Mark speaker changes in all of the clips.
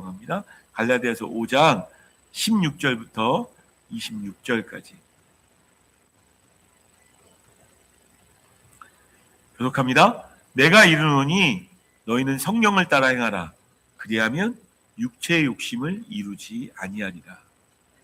Speaker 1: 죄송합니다. 갈라디아서 5장 16절부터 26절까지. 교독합니다. 내가 이르노니 너희는 성령을 따라 행하라. 그리하면 육체의 욕심을 이루지 아니하리라.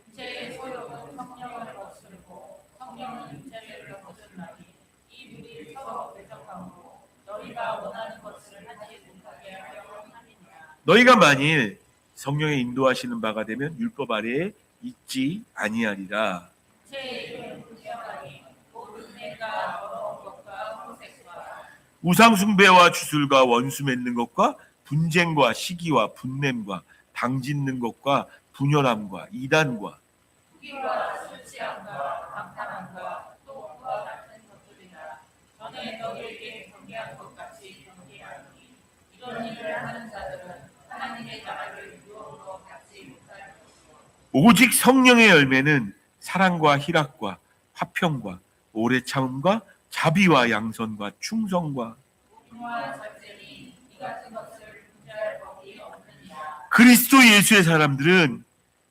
Speaker 2: 육체의 소욕은 성령을 거스르고 성령은 육체를 거스르나니 이 둘이 서로 대적하므로 너희가 원하는 것을 하지 못하게 하려고 함이니라.
Speaker 1: 너희가 만일 성령의 인도하시는 바가 되면 율법 아래에 있지 아니하리라.
Speaker 2: 육체의 이름은 불평하니 모든 내가 더러운 것과 호색과
Speaker 1: 우상 숭배와 주술과 원수 맺는 것과 분쟁과 시기와 분냄과 당짓는 것과 분열함과 이단과
Speaker 2: 후기와 술 취함과 방탕함과 또 그와 같은 것들이나 전에 너희에게 경계한 것 같이 경계하니 이런 일을 하는 자들은 하나님의 나라를 유혹으로 받지 못할 것이요
Speaker 1: 오직 성령의 열매는 사랑과 희락과 화평과 오래 참음과 자비와 양선과 충성과
Speaker 2: 공평한 절제니 이 같은 것을 분별할 법이 없느니라.
Speaker 1: 그리스도 예수의 사람들은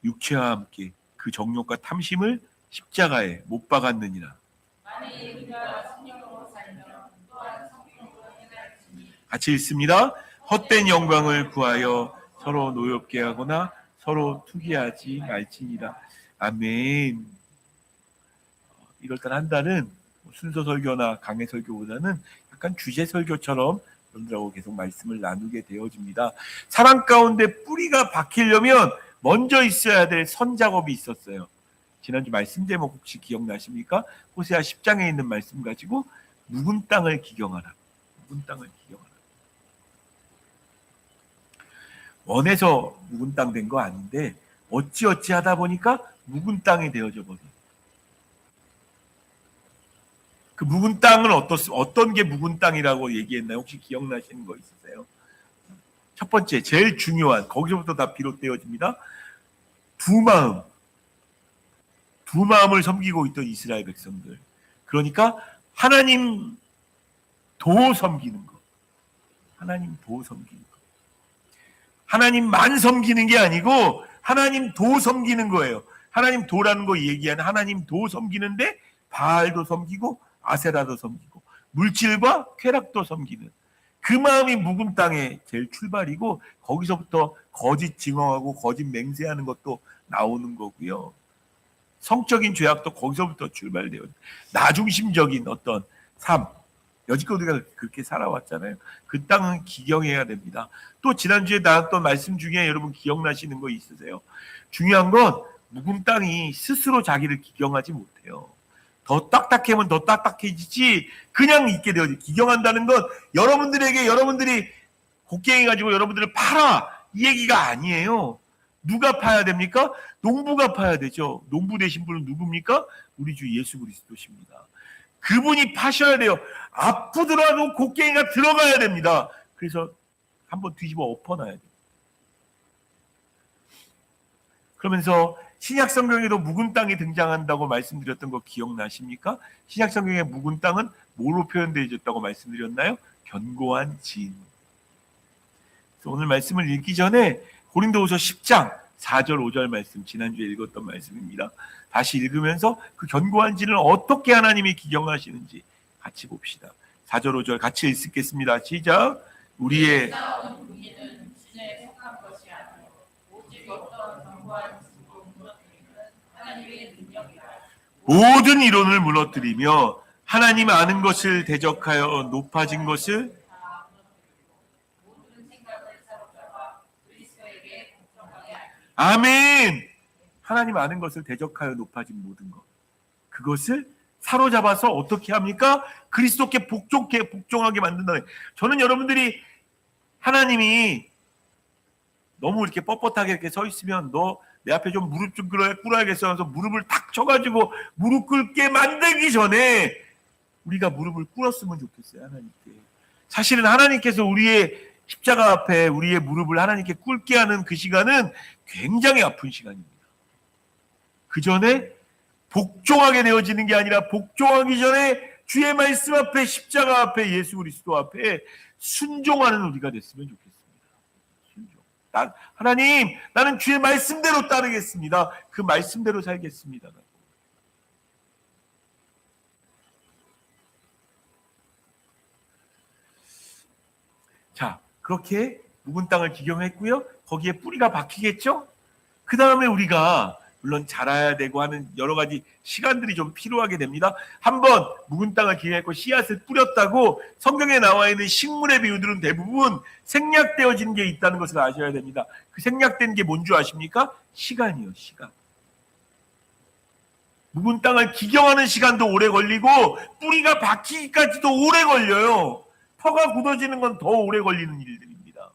Speaker 1: 육체와 함께 그 정욕과 탐심을 십자가에 못 박았느니라.
Speaker 2: 만일 우리가 성령으로 살면 또한 성령으로 행할지니
Speaker 1: 같이 읽습니다. 헛된 영광을 구하여 서로 노엽게 하거나 서로 투기하지 말지니라. 아멘. 이럴 때 한 달은 순서 설교나 강해 설교보다는 약간 주제 설교처럼 여러분들하고 계속 말씀을 나누게 되어집니다. 사랑 가운데 뿌리가 박히려면 먼저 있어야 될 선작업이 있었어요. 지난주 말씀 제목 혹시 기억나십니까? 호세아 10장에 있는 말씀 가지고 묵은 땅을 기경하라. 묵은 땅을 기경하라. 원해서 묵은 땅 된 거 아닌데 어찌어찌 하다 보니까 묵은 땅이 되어져 버린. 그 묵은 땅은 어떤 게 묵은 땅이라고 얘기했나요? 혹시 기억나시는 거 있으세요? 첫 번째, 제일 중요한, 거기서부터 다 비롯되어집니다. 두 마음을 섬기고 있던 이스라엘 백성들. 그러니까 하나님 도 섬기는 거. 하나님 도 섬기는 거. 하나님만 섬기는 게 아니고 하나님 도 섬기는 거예요. 하나님 도라는 거 얘기하는 하나님 도 섬기는데 바알도 섬기고 아세라도 섬기고 물질과 쾌락도 섬기는 그 마음이 묵은 땅의 제일 출발이고 거기서부터 거짓 증언하고 거짓 맹세하는 것도 나오는 거고요. 성적인 죄악도 거기서부터 출발돼요. 나중심적인 어떤 삶. 여지껏 우리가 그렇게 살아왔잖아요. 그 땅은 기경해야 됩니다. 또 지난주에 나왔던 말씀 중에 여러분 기억나시는 거 있으세요? 중요한 건 묵은 땅이 스스로 자기를 기경하지 못해요. 더 딱딱하면 더 딱딱해지지 그냥 있게 되어지. 기경한다는 건 여러분들이 곡괭이 가지고 여러분들을 팔아 이 얘기가 아니에요. 누가 파야 됩니까? 농부가 파야 되죠. 농부 되신 분은 누굽니까? 우리 주 예수 그리스도십니다. 그분이 파셔야 돼요. 아프더라도 곡괭이가 들어가야 됩니다. 그래서 한번 뒤집어 엎어놔야 돼요. 그러면서 신약 성경에도 묵은 땅이 등장한다고 말씀드렸던 거 기억나십니까? 신약 성경의 묵은 땅은 뭐로 표현되어졌다고 말씀드렸나요? 견고한 진. 그래서 오늘 말씀을 읽기 전에 고린도후서 10장 4절 5절 말씀 지난주에 읽었던 말씀입니다. 다시 읽으면서 그 견고한 진을 어떻게 하나님이 기경하시는지 같이 봅시다. 4절 5절 같이 읽겠습니다. 시작. 우리의
Speaker 2: 싸우는 무기는 신에 속한 것이 아니요 오직 어떤 견고한 진도 무너뜨리는 하나님의 능력이라.
Speaker 1: 모든 이론을 무너뜨리며 하나님 아는 것을 대적하여 높아진 것을
Speaker 2: 모든 생각을 사로잡아 그리스도에게 복종하게 하리.
Speaker 1: 아멘. 하나님 아는 것을 대적하여 높아진 모든 것. 그것을 사로잡아서 어떻게 합니까? 그리스도께 복종하게 만든다. 저는 여러분들이 하나님이 너무 이렇게 뻣뻣하게 이렇게 서 있으면 너 내 앞에 좀 무릎 좀 꿇어야겠어 하면서 무릎을 탁 쳐가지고 무릎 꿇게 만들기 전에 우리가 무릎을 꿇었으면 좋겠어요. 하나님께. 사실은 하나님께서 우리의 십자가 앞에 우리의 무릎을 하나님께 꿇게 하는 그 시간은 굉장히 아픈 시간입니다. 그 전에 복종하게 되어지는 게 아니라 복종하기 전에 주의 말씀 앞에 십자가 앞에 예수 그리스도 앞에 순종하는 우리가 됐으면 좋겠습니다. 순종. 하나님, 나는 주의 말씀대로 따르겠습니다. 그 말씀대로 살겠습니다. 자, 그렇게 묵은 땅을 기경했고요. 거기에 뿌리가 박히겠죠? 그 다음에 우리가 물론 자라야 되고 하는 여러 가지 시간들이 좀 필요하게 됩니다. 한번 묵은 땅을 기경했고 씨앗을 뿌렸다고 성경에 나와 있는 식물의 비유들은 대부분 생략되어진 게 있다는 것을 아셔야 됩니다. 그 생략된 게 뭔 줄 아십니까? 시간이요, 시간. 묵은 땅을 기경하는 시간도 오래 걸리고 뿌리가 박히기까지도 오래 걸려요. 터가 굳어지는 건 더 오래 걸리는 일들입니다.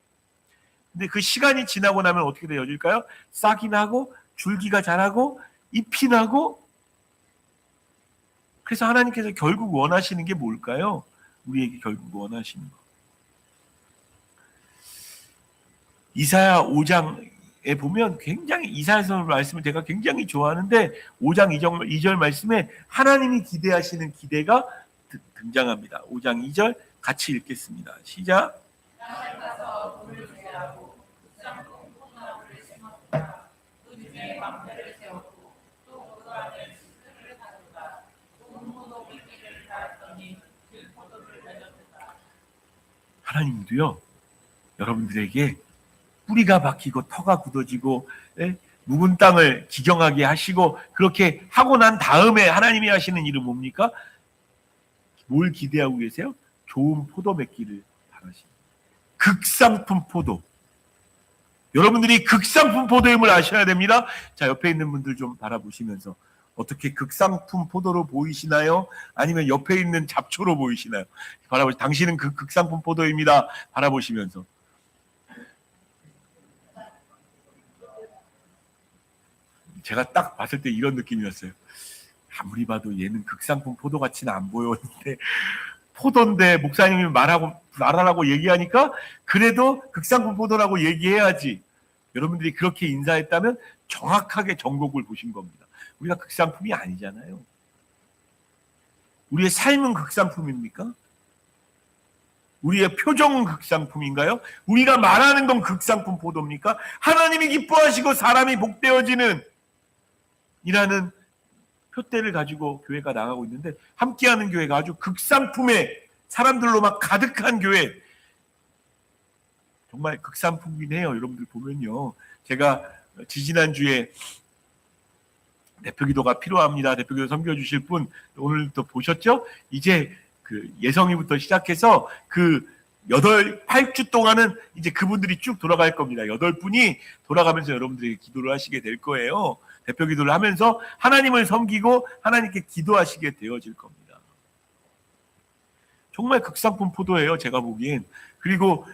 Speaker 1: 근데 그 시간이 지나고 나면 어떻게 되어질까요? 싹이 나고 줄기가 자라고 잎이 나고. 그래서 하나님께서 결국 원하시는 게 뭘까요? 우리에게 결국 원하시는 거. 이사야 5장에 보면 굉장히 이사야서 말씀을 제가 굉장히 좋아하는데 5장 2절 말씀에 하나님이 기대하시는 기대가 등장합니다. 5장 2절 같이 읽겠습니다. 시작.
Speaker 2: 땅을 파서 물을 제하고 쌍둥 콩나물을 심었다. 그 중에 방패를 세웠고 또 그 안에 시스를 가져다 좋은 포도 깃기를 달았더니 들포도를 맺었다.
Speaker 1: 하나님도요, 여러분들에게 뿌리가 박히고 터가 굳어지고 묵은 땅을 기경하게 하시고 그렇게 하고 난 다음에 하나님이 하시는 일은 뭡니까? 뭘 기대하고 계세요? 좋은 포도 맺기를 바라십니다. 극상품 포도. 여러분들이 극상품 포도임을 아셔야 됩니다. 자, 옆에 있는 분들 좀 바라보시면서 어떻게 극상품 포도로 보이시나요? 아니면 옆에 있는 잡초로 보이시나요? 당신은 그 극상품 포도입니다. 바라보시면서. 제가 딱 봤을 때 이런 느낌이었어요. 아무리 봐도 얘는 극상품 포도 같이는 안 보였는데 포도인데 목사님이 말하라고 얘기하니까 그래도 극상품 포도라고 얘기해야지. 여러분들이 그렇게 인사했다면 정확하게 정곡을 보신 겁니다. 우리가 극상품이 아니잖아요. 우리의 삶은 극상품입니까? 우리의 표정은 극상품인가요? 우리가 말하는 건 극상품 포도입니까? 하나님이 기뻐하시고 사람이 복되어지는 이라는 표대를 가지고 교회가 나가고 있는데 함께하는 교회가 아주 극상품의 사람들로 막 가득한 교회. 정말 극상품이긴 해요. 여러분들 보면요. 제가 지지난주에 대표기도가 필요합니다. 대표기도 섬겨주실 분 오늘 또 보셨죠? 이제 그 예성이부터 시작해서 그 8주 동안은 이제 그분들이 쭉 돌아갈 겁니다. 8분이 돌아가면서 여러분들에게 기도를 하시게 될 거예요. 대표 기도를 하면서 하나님을 섬기고 하나님께 기도하시게 되어질 겁니다. 정말 극상품 포도예요. 제가 보기엔. 그리고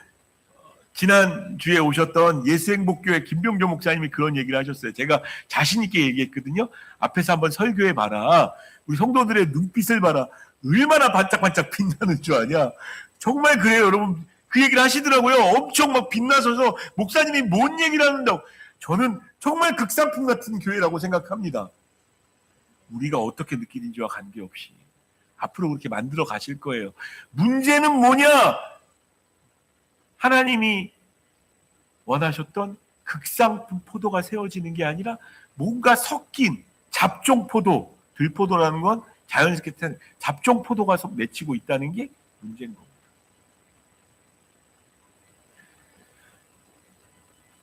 Speaker 1: 지난주에 오셨던 예수행복교회 김병조 목사님이 그런 얘기를 하셨어요. 제가 자신 있게 얘기했거든요. 앞에서 한번 설교해 봐라. 우리 성도들의 눈빛을 봐라. 얼마나 반짝반짝 빛나는 줄 아냐. 정말 그래요, 여러분. 그 얘기를 하시더라고요. 엄청 막 빛나셔서 목사님이 뭔 얘기를 하는다고. 저는 정말 극상품 같은 교회라고 생각합니다. 우리가 어떻게 느끼는지와 관계없이 앞으로 그렇게 만들어 가실 거예요. 문제는 뭐냐? 하나님이 원하셨던 극상품 포도가 세워지는 게 아니라 뭔가 섞인 잡종 포도, 들포도라는 건 자연스럽게 잡종 포도가 맺히고 있다는 게 문제인 겁니다.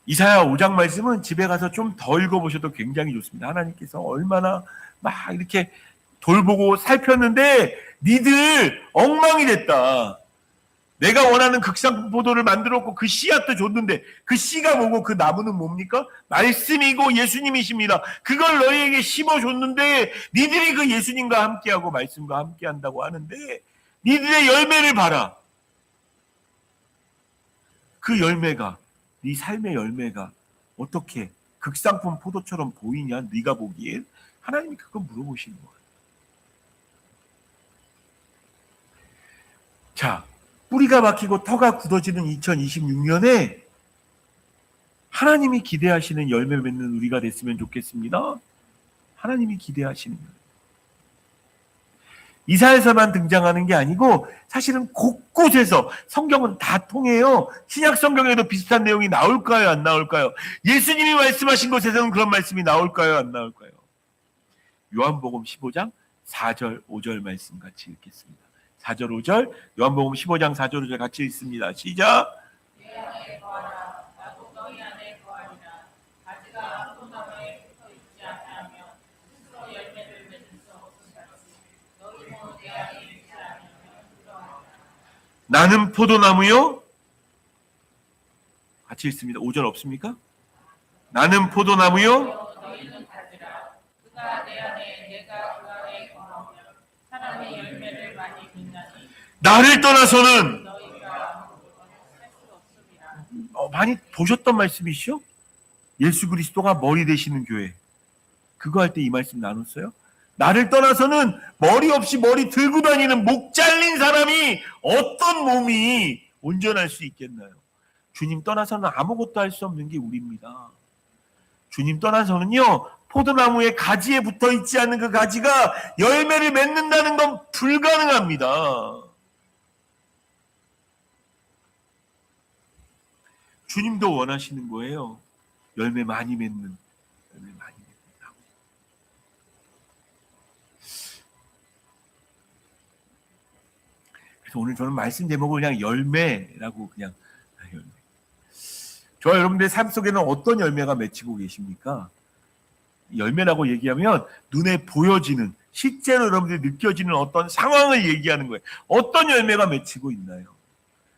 Speaker 1: 이사야 5장 말씀은 집에 가서 좀 더 읽어보셔도 굉장히 좋습니다. 하나님께서 얼마나 막 이렇게 돌보고 살폈는데 니들 엉망이 됐다. 내가 원하는 극상품 포도를 만들었고 그 씨앗도 줬는데 그 씨가 뭐고 그 나무는 뭡니까? 말씀이고 예수님이십니다. 그걸 너희에게 심어줬는데 니들이 그 예수님과 함께하고 말씀과 함께한다고 하는데 니들의 열매를 봐라. 그 열매가 네 삶의 열매가 어떻게 극상품 포도처럼 보이냐? 네가 보기엔 하나님이 그거 물어보시는 거예요. 자, 뿌리가 박히고 터가 굳어지는 2026년에 하나님이 기대하시는 열매 맺는 우리가 됐으면 좋겠습니다. 하나님이 기대하시는 이사야서만 등장하는 게 아니고 사실은 곳곳에서 성경은 다 통해요. 신약 성경에도 비슷한 내용이 나올까요? 안 나올까요? 예수님이 말씀하신 곳에서는 그런 말씀이 나올까요? 안 나올까요? 요한복음 15장 4절 5절 말씀 같이 읽겠습니다. 4절 5절 요한복음 15장 4절 5절 같이 읽습니다. 시작.
Speaker 2: 내 안에 거하라. 나도 너희 안에 거하리라. 가지가 포도나무에 붙어 있지 아니하면 스스로 열매를 맺을 수 없음 같이 너희도 내 안에 있지 않으면 그러하리라.
Speaker 1: 나는 포도나무요. 같이 읽습니다. 5절 없습니까? 나는 포도나무요.
Speaker 2: 너희는 가지라. 그가 내 안에 내가 그 안에 거하면 사람의 열매를 많이 맺나니
Speaker 1: 나를 떠나서는
Speaker 2: 너희가 아무것도 할 수 없음이라.
Speaker 1: 많이 보셨던 말씀이시죠? 예수 그리스도가 머리 되시는 교회. 그거 할 때 이 말씀 나눴어요? 나를 떠나서는 머리 없이 머리 들고 다니는 목 잘린 사람이 어떤 몸이 온전할 수 있겠나요? 주님 떠나서는 아무것도 할 수 없는 게 우리입니다. 주님 떠나서는요, 포도나무의 가지에 붙어 있지 않는 그 가지가 열매를 맺는다는 건 불가능합니다. 주님도 원하시는 거예요. 열매 많이 맺는, 열매 많이 맺는. 그래서 오늘 저는 말씀 제목을 그냥 열매라고 그냥 열매. 저와 여러분들의 삶 속에는 어떤 열매가 맺히고 계십니까? 열매라고 얘기하면 눈에 보여지는, 실제로 여러분들이 느껴지는 어떤 상황을 얘기하는 거예요. 어떤 열매가 맺히고 있나요?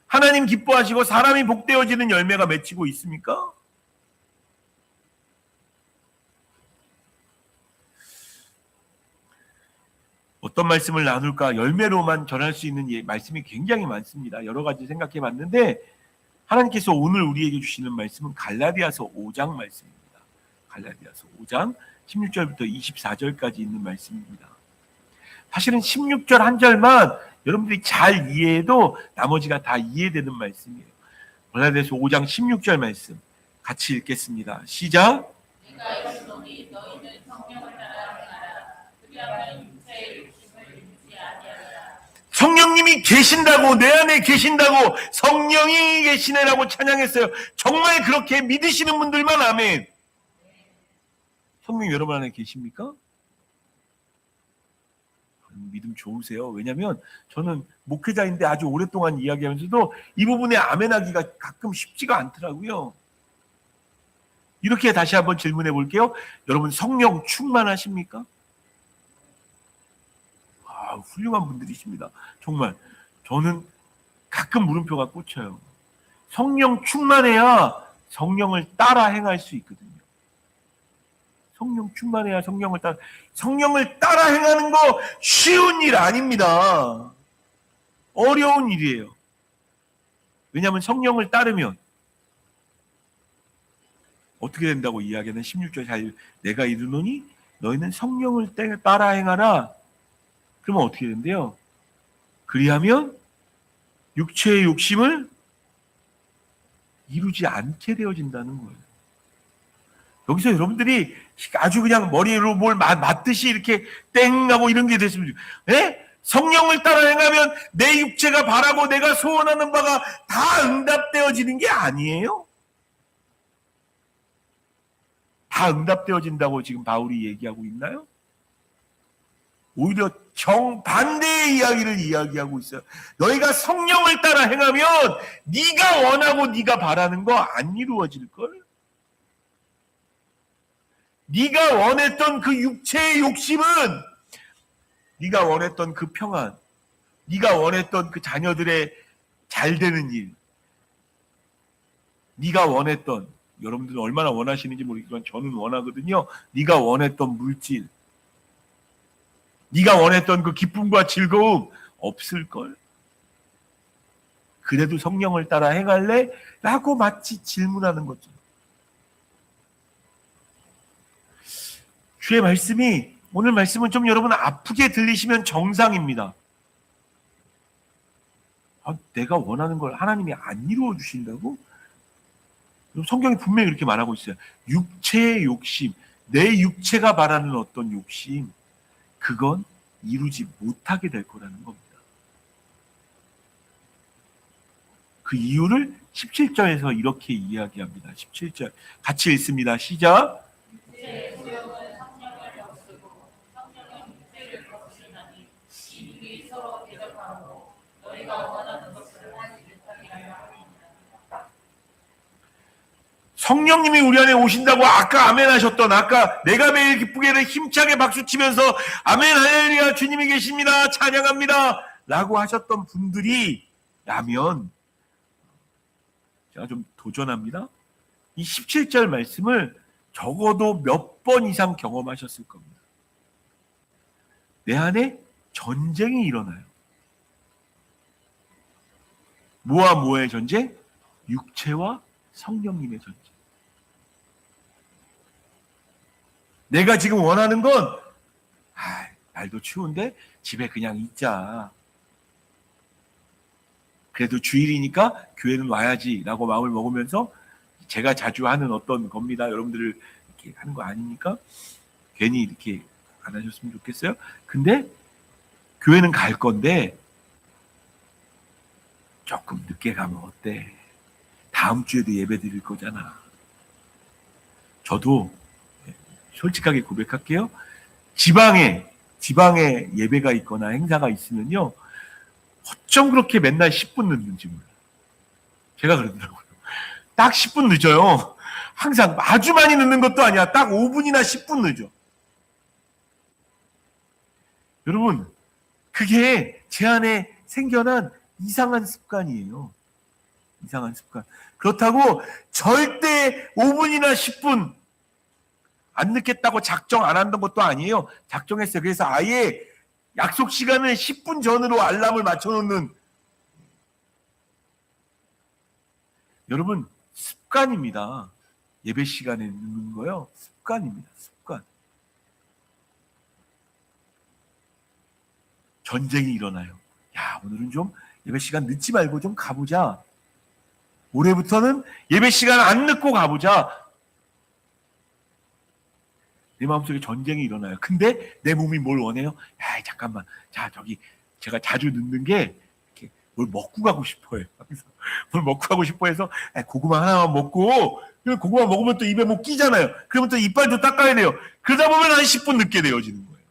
Speaker 1: 하나님 기뻐하시고 사람이 복되어지는 열매가 맺히고 있습니까? 어떤 말씀을 나눌까? 열매로만 전할 수 있는 말씀이 굉장히 많습니다. 여러 가지 생각해 봤는데 하나님께서 오늘 우리에게 주시는 말씀은 갈라디아서 5장 말씀입니다. 갈라디아서 5장 16절부터 24절까지 있는 말씀입니다. 사실은 16절 한 절만 여러분들이 잘 이해해도 나머지가 다 이해되는 말씀이에요. 갈라디아서 5장 16절 말씀 같이 읽겠습니다. 시작.
Speaker 2: 네가 이르노니 너희는 성령을 따라 행하라. 그리하면 육체의 욕심을 이루지 아니하리라.
Speaker 1: 성령님이 계신다고, 내 안에 계신다고, 성령이 계시네라고 찬양했어요. 정말 그렇게 믿으시는 분들만 아멘. 성령이 여러분 안에 계십니까? 믿음 좋으세요. 왜냐하면 저는 목회자인데 아주 오랫동안 이야기하면서도 이 부분에 아멘하기가 가끔 쉽지가 않더라고요. 이렇게 다시 한번 질문해 볼게요. 여러분 성령 충만하십니까? 훌륭한 분들이십니다. 정말 저는 가끔 물음표가 꽂혀요. 성령 충만해야 성령을 따라 행할 수 있거든요. 성령 충만해야 성령을 따라 행하는 거 쉬운 일 아닙니다. 어려운 일이에요. 왜냐하면 성령을 따르면 어떻게 된다고 이야기하는 16절 잘 내가 이르노니 너희는 성령을 따라 행하라. 그러면 어떻게 된대요? 그리하면 육체의 욕심을 이루지 않게 되어진다는 거예요. 여기서 여러분들이 아주 그냥 머리로 뭘 맞듯이 이렇게 땡 하고 이런 게 됐으면 성령을 따라 행하면 내 육체가 바라고 내가 소원하는 바가 다 응답되어지는 게 아니에요. 다 응답되어진다고 지금 바울이 얘기하고 있나요? 오히려 정반대의 이야기를 이야기하고 있어요. 너희가 성령을 따라 행하면 네가 원하고 네가 바라는 거 안 이루어질걸? 네가 원했던 그 육체의 욕심은 네가 원했던 그 평안, 네가 원했던 그 자녀들의 잘 되는 일, 네가 원했던, 여러분들은 얼마나 원하시는지 모르겠지만 저는 원하거든요. 네가 원했던 물질, 네가 원했던 그 기쁨과 즐거움 없을걸? 그래도 성령을 따라 행할래? 라고 마치 질문하는 거죠. 주의 말씀이, 오늘 말씀은 좀 여러분 아프게 들리시면 정상입니다. 내가 원하는 걸 하나님이 안 이루어 주신다고? 성경이 분명히 이렇게 말하고 있어요. 육체의 욕심, 내 육체가 바라는 어떤 욕심, 그건 이루지 못하게 될 거라는 겁니다. 그 이유를 17절에서 이렇게 이야기합니다. 17절 같이 읽습니다. 시작.
Speaker 2: 이제 구역은 성령을 거스르고 성령은 육체를 거스르나니 이 일이 서로 대적하고 너희가 원하는 것을 하지 못하게 하려 함이니라.
Speaker 1: 성령님이 우리 안에 오신다고 아까 아멘 하셨던, 아까 내가 매일 기쁘게를 힘차게 박수치면서 아멘 할렐루야 주님이 계십니다 찬양합니다 라고 하셨던 분들이 라면, 제가 좀 도전합니다. 이 17절 말씀을 적어도 몇 번 이상 경험하셨을 겁니다. 내 안에 전쟁이 일어나요. 뭐와 뭐의 전쟁? 육체와 성령님의 전쟁. 내가 지금 원하는 건 날도 추운데 집에 그냥 있자. 그래도 주일이니까 교회는 와야지 라고 마음을 먹으면서, 제가 자주 하는 어떤 겁니다. 여러분들을 이렇게 하는 거 아니니까 괜히 이렇게 안 하셨으면 좋겠어요. 근데 교회는 갈 건데 조금 늦게 가면 어때? 다음 주에도 예배 드릴 거잖아. 저도 솔직하게 고백할게요. 지방에 예배가 있거나 행사가 있으면요, 어쩜 그렇게 맨날 10분 늦는지 몰라요. 제가 그러더라고요. 딱 10분 늦어요. 항상 아주 많이 늦는 것도 아니야. 딱 5분이나 10분 늦어. 여러분, 그게 제 안에 생겨난 이상한 습관이에요. 이상한 습관. 그렇다고 절대 5분이나 10분 안 늦겠다고 작정 안 한던 것도 아니에요. 작정했어요. 그래서 아예 약속 시간을 10분 전으로 알람을 맞춰놓는, 여러분 습관입니다. 예배 시간에 늦는 거요. 습관입니다. 습관. 전쟁이 일어나요. 야, 오늘은 좀 예배 시간 늦지 말고 좀 가보자. 올해부터는 예배 시간 안 늦고 가보자. 내 마음속에 전쟁이 일어나요. 근데 내 몸이 뭘 원해요? 야, 잠깐만. 자, 저기 제가 자주 늦는 게 이렇게 뭘 먹고 가고 싶어요. 뭘 먹고 가고 싶어 해서 고구마 하나만 먹고, 고구마 먹으면 또 입에 뭐 끼잖아요. 그러면 또 이빨도 닦아야 돼요. 그러다 보면 한 10분 늦게 되어지는 거예요.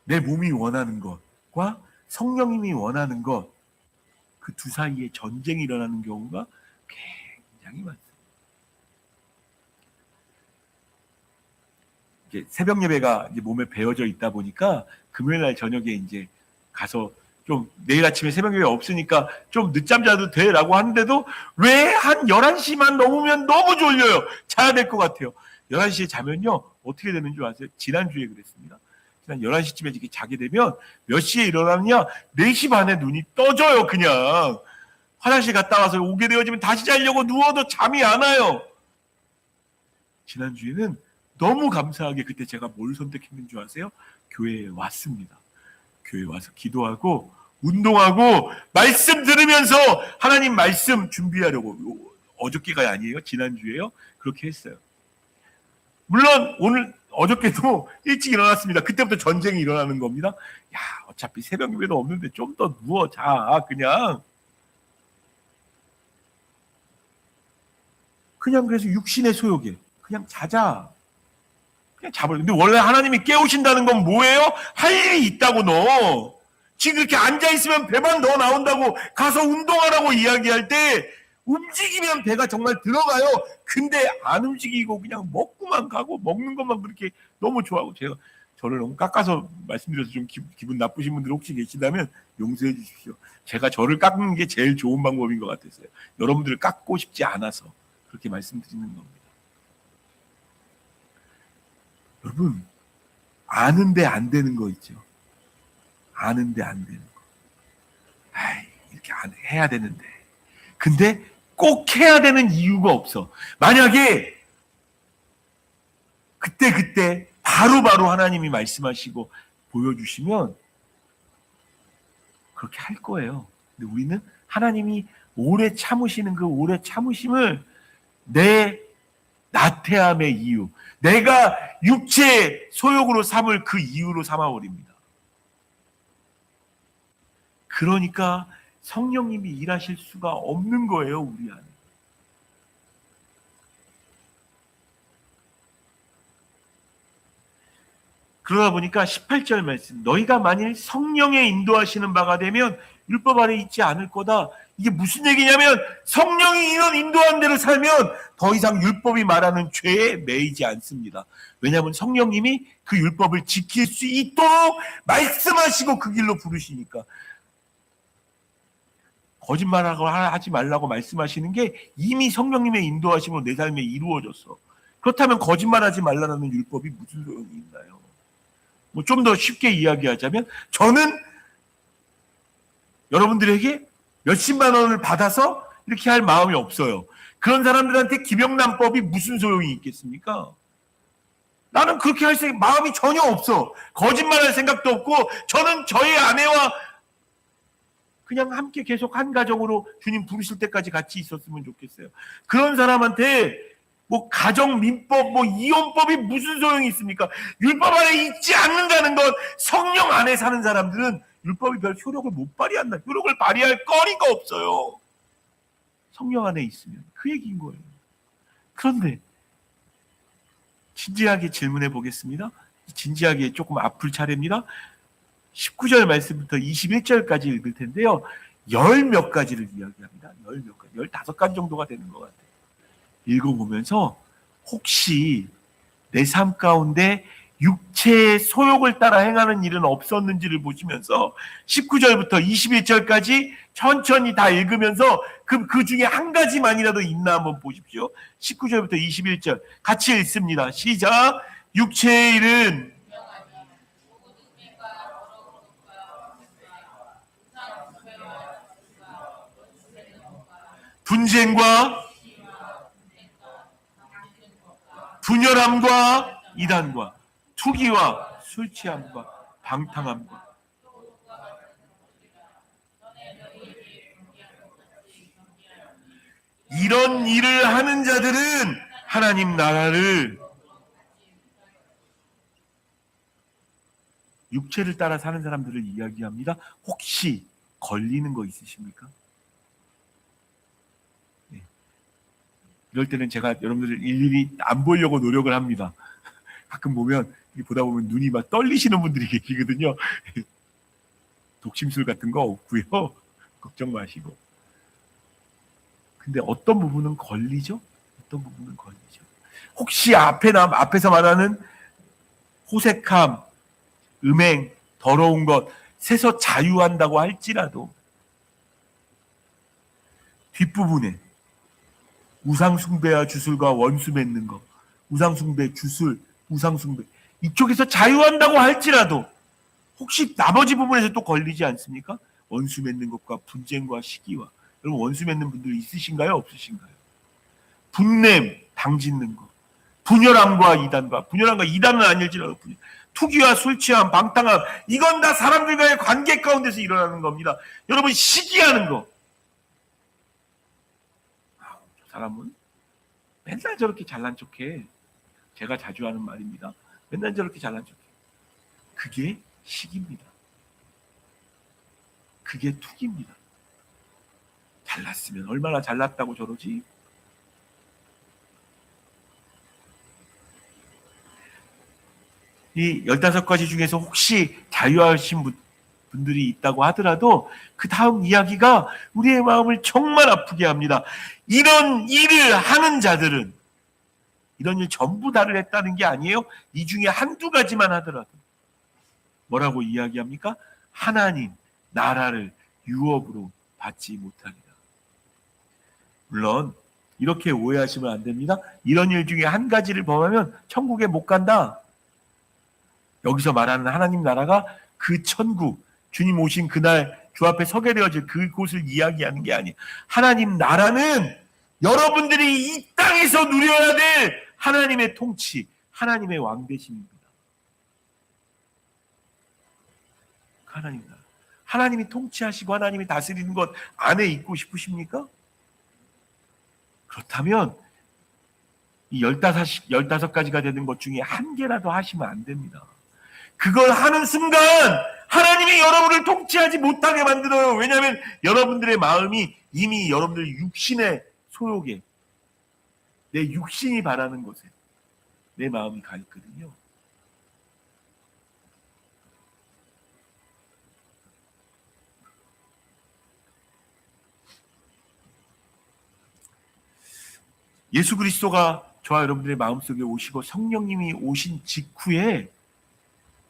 Speaker 1: 내 몸이 원하는 것과 성령님이 원하는 것, 그 두 사이에 전쟁이 일어나는 경우가 굉장히 많습니다. 이제 새벽 예배가 이제 몸에 배어져 있다 보니까 금요일 날 저녁에 이제 가서 좀 내일 아침에 새벽 예배 없으니까 좀 늦잠 자도 돼라고 하는데도 왜 한 11시만 넘으면 너무 졸려요. 자야 될 것 같아요. 11시에 자면요, 어떻게 되는 줄 아세요? 지난주에 그랬습니다. 지난 11시쯤에 이렇게 자게 되면 몇 시에 일어나느냐? 4시 반에 눈이 떠져요. 그냥 화장실 갔다 와서 오게 되어지면 다시 자려고 누워도 잠이 안 와요. 지난주에는 너무 감사하게 그때 제가 뭘 선택했는 줄 아세요? 교회에 왔습니다. 교회에 와서 기도하고 운동하고 말씀 들으면서 하나님 말씀 준비하려고, 어저께가 아니에요. 지난주에요. 그렇게 했어요. 물론 오늘 어저께도 일찍 일어났습니다. 그때부터 전쟁이 일어나는 겁니다. 야, 어차피 새벽 예배도 없는데 좀 더 누워 자. 그냥 그래서 육신의 소욕에 그냥 자자. 그냥 자버려. 근데 원래 하나님이 깨우신다는 건 뭐예요? 할 일이 있다고. 너 지금 이렇게 앉아있으면 배만 더 나온다고, 가서 운동하라고 이야기할 때 움직이면 배가 정말 들어가요. 근데 안 움직이고 그냥 먹고만 가고, 먹는 것만 그렇게 너무 좋아하고, 제가 저를 너무 깎아서 말씀드려서 좀 기분 나쁘신 분들 혹시 계시다면 용서해 주십시오. 제가 저를 깎는 게 제일 좋은 방법인 것 같았어요. 여러분들을 깎고 싶지 않아서 그렇게 말씀드리는 겁니다. 여러분, 아는데 안 되는 거 있죠. 아는데 안 되는 거. 이렇게 해야 되는데. 근데 꼭 해야 되는 이유가 없어. 만약에 그때 바로 하나님이 말씀하시고 보여주시면 그렇게 할 거예요. 근데 우리는 하나님이 오래 참으시는 그 오래 참으심을 내 나태함의 이유, 내가 육체의 소욕으로 삼을 그 이유로 삼아버립니다. 그러니까 성령님이 일하실 수가 없는 거예요, 우리 안에. 그러다 보니까 18절 말씀, 너희가 만일 성령의 인도하시는 바가 되면 율법 아래 있지 않을 거다. 이게 무슨 얘기냐면 성령이 이런 인도한 대로 살면 더 이상 율법이 말하는 죄에 매이지 않습니다. 왜냐하면 성령님이 그 율법을 지킬 수 있도록 말씀하시고 그 길로 부르시니까. 거짓말하고 하지 말라고 말씀하시는 게 이미 성령님의 인도하심으로 내 삶에 이루어졌어. 그렇다면 거짓말하지 말라는 율법이 무슨 소용이 있나요? 뭐 좀 더 쉽게 이야기하자면 저는 여러분들에게 몇십만 원을 받아서 이렇게 할 마음이 없어요. 그런 사람들한테 김영란법이 무슨 소용이 있겠습니까? 나는 그렇게 할 마음이 전혀 없어. 거짓말할 생각도 없고 저는 저희 아내와 그냥 함께 계속 한 가정으로 주님 부르실 때까지 같이 있었으면 좋겠어요. 그런 사람한테 뭐 가정민법, 뭐 이혼법이 무슨 소용이 있습니까? 율법 안에 있지 않는다는 건 성령 안에 사는 사람들은 율법이 별 효력을 못 발휘한다. 효력을 발휘할 거리가 없어요. 성령 안에 있으면. 그 얘기인 거예요. 그런데 진지하게 질문해 보겠습니다. 진지하게 조금 아플 차례입니다. 19절 말씀부터 21절까지 읽을 텐데요. 열 몇 가지를 이야기합니다. 열 몇 가지, 15가지 정도가 되는 것 같아요. 읽어보면서 혹시 내 삶 가운데 육체의 소욕을 따라 행하는 일은 없었는지를 보시면서 19절부터 21절까지 천천히 다 읽으면서 그 중에 한 가지만이라도 있나 한번 보십시오. 19절부터 21절 같이 읽습니다. 시작. 육체의 일은 분쟁과 분열함과 이단과 투기와 술 취함과 방탕함과 이런 일을 하는 자들은 하나님 나라를 육체를 따라 사는 사람들을 이야기합니다. 혹시 걸리는 거 있으십니까? 네. 이럴 때는 제가 여러분들을 일일이 안 보려고 노력을 합니다. 가끔 보면 보다 보면 눈이 막 떨리시는 분들이 계시거든요. 독심술 같은 거 없고요. 걱정 마시고. 근데 어떤 부분은 걸리죠? 어떤 부분은 걸리죠. 혹시 앞에서 말하는 호색함, 음행, 더러운 것에서 자유한다고 할지라도 뒷부분에 우상숭배와 주술과 원수 맺는 것, 우상숭배, 주술, 우상숭배 이쪽에서 자유한다고 할지라도 혹시 나머지 부분에서 또 걸리지 않습니까? 원수 맺는 것과 분쟁과 시기와. 여러분 원수 맺는 분들 있으신가요? 없으신가요? 분냄, 당짓는 것, 분열함과 이단과, 분열함과 이단은 아닐지라도 투기와 술 취함, 방탕함, 이건 다 사람들과의 관계 가운데서 일어나는 겁니다. 여러분 시기하는 거. 저 사람은 맨날 저렇게 잘난 척해. 제가 자주 하는 말입니다. 맨날 저렇게 잘난 척해. 그게 시기입니다. 그게 투기입니다. 잘났으면 얼마나 잘났다고 저러지? 이 15가지 중에서 혹시 자유하신 분들이 있다고 하더라도 그 다음 이야기가 우리의 마음을 정말 아프게 합니다. 이런 일을 하는 자들은 이런 일 전부 다를 했다는 게 아니에요. 이 중에 한두 가지만 하더라도 뭐라고 이야기합니까? 하나님 나라를 유업으로 받지 못하리라. 물론 이렇게 오해하시면 안 됩니다. 이런 일 중에 한 가지를 범하면 천국에 못 간다. 여기서 말하는 하나님 나라가 그 천국, 주님 오신 그날 주 앞에 서게 되어질 그곳을 이야기하는 게 아니에요. 하나님 나라는 여러분들이 이 땅에서 누려야 될 하나님의 통치, 하나님의 왕되심입니다. 하나님 나라. 하나님이 통치하시고 하나님이 다스리는 것 안에 있고 싶으십니까? 그렇다면 이 15가지가 되는 것 중에 한 개라도 하시면 안 됩니다. 그걸 하는 순간 하나님이 여러분을 통치하지 못하게 만들어요. 왜냐하면 여러분들의 마음이 이미 여러분들 육신의 소욕에, 내 육신이 바라는 곳에 내 마음이 가 있거든요. 예수 그리스도가 저와 여러분들의 마음속에 오시고 성령님이 오신 직후에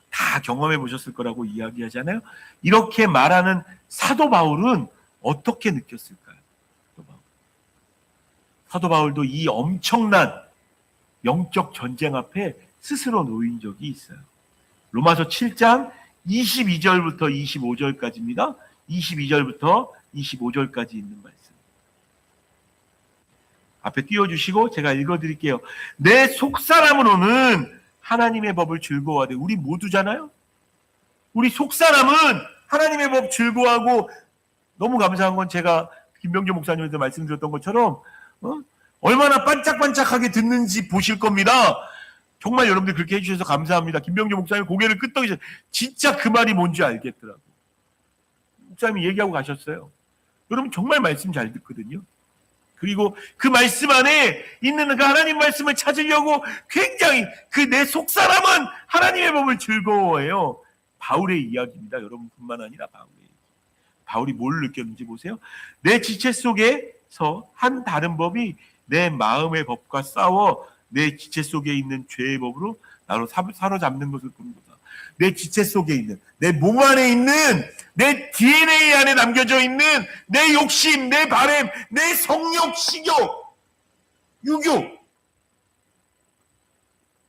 Speaker 1: 다 경험해 보셨을 거라고 이야기하잖아요. 이렇게 말하는 사도 바울은 어떻게 느꼈을까요? 사도 바울도 이 엄청난 영적 전쟁 앞에 스스로 놓인 적이 있어요. 로마서 7장 22절부터 25절까지입니다. 22절부터 25절까지 있는 말씀. 앞에 띄워주시고 제가 읽어드릴게요. 내 속사람으로는 하나님의 법을 즐거워하되, 우리 모두잖아요. 우리 속사람은 하나님의 법 즐거워하고, 너무 감사한 건 제가 김병조 목사님한테 말씀드렸던 것처럼 얼마나 반짝반짝하게 듣는지 보실 겁니다. 정말 여러분들 그렇게 해주셔서 감사합니다. 김병조 목사님 고개를 끄덕이셔서 진짜 그 말이 뭔지 알겠더라고요. 목사님이 얘기하고 가셨어요. 여러분 정말 말씀 잘 듣거든요. 그리고 그 말씀 안에 있는 그 하나님 말씀을 찾으려고 굉장히 그 내 속사람은 하나님의 법을 즐거워해요. 바울의 이야기입니다. 여러분뿐만 아니라 바울이 뭘 느꼈는지 보세요. 내 지체 속에서 한 다른 법이 내 마음의 법과 싸워 내 지체 속에 있는 죄의 법으로 나로 사로잡는 것을 보는구나. 내 지체 속에 있는, 내 몸 안에 있는, 내 DNA 안에 남겨져 있는 내 욕심, 내 바램, 내 성욕, 식욕, 유교,